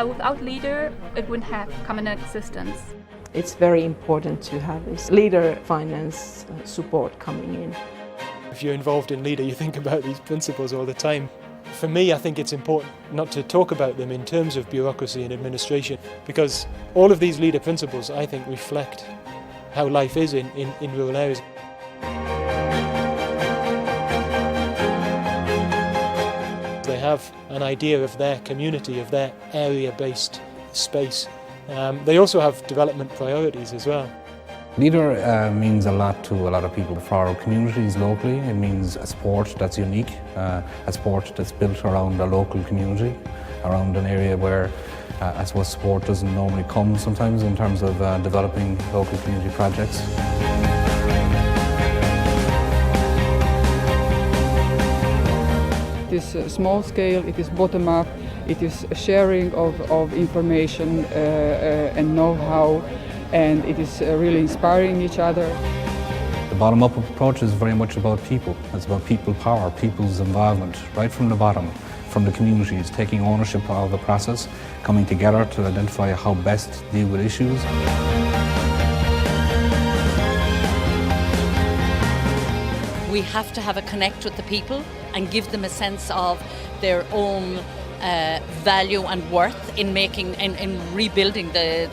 without leader, it wouldn't have come in existence. It's very important to have this leader finance support coming in. If you're involved in leader, you think about these principles all the time. For me, I think it's important not to talk about them in terms of bureaucracy and administration, because all of these leader principles, I think, reflect how life is in rural areas. They have an idea of their community, of their area-based space. They also have development priorities as well. Leader means a lot to a lot of people. For our communities locally, it means a sport that's unique, a sport that's built around a local community, around an area where I suppose sport doesn't normally come sometimes in terms of developing local community projects. It is small scale, it is bottom up, it is sharing of information and know-how, and it is really inspiring each other. The bottom-up approach is very much about people. It's about people power, people's involvement, right from the bottom, from the communities, taking ownership of the process, coming together to identify how best to deal with issues. We have to have a connect with the people and give them a sense of their own value and worth in rebuilding the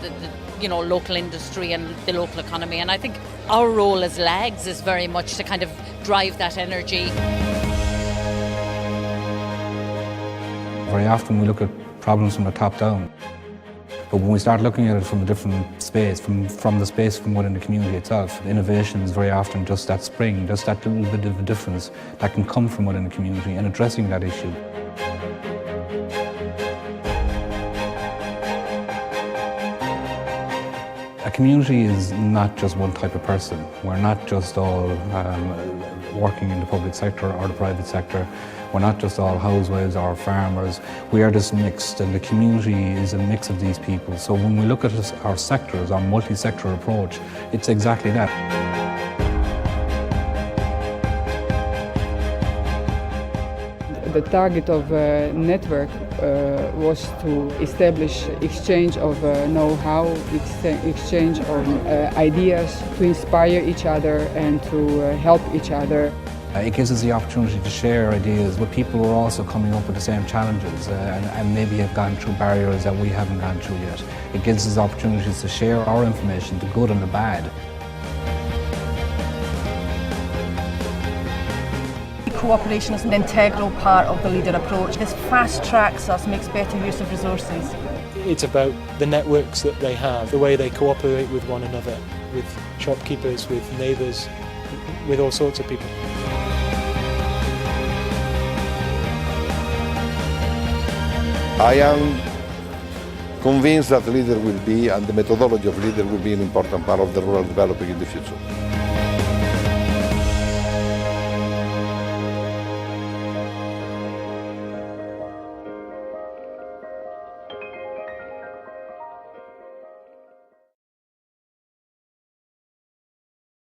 local industry and the local economy. And I think our role as LAGs is very much to kind of drive that energy. Very often we look at problems from the top down. But when we start looking at it from a different space, from the space from within the community itself, innovation is very often just that spring, just that little bit of a difference that can come from within the community and addressing that issue. A community is not just one type of person. We're not just all working in the public sector or the private sector. We're not just all housewives or farmers. We are just mixed, and the community is a mix of these people. So when we look at our sectors, our multi-sector approach, it's exactly that. The target of network was to establish exchange of know-how, exchange of ideas, to inspire each other and to help each other. It gives us the opportunity to share ideas with people who are also coming up with the same challenges and maybe have gone through barriers that we haven't gone through yet. It gives us opportunities to share our information, the good and the bad. Cooperation is an integral part of the leader approach. This fast tracks us, makes better use of resources. It's about the networks that they have, the way they cooperate with one another, with shopkeepers, with neighbours, with all sorts of people. I am convinced that leader will be, and the methodology of leader will be an important part of the rural development in the future.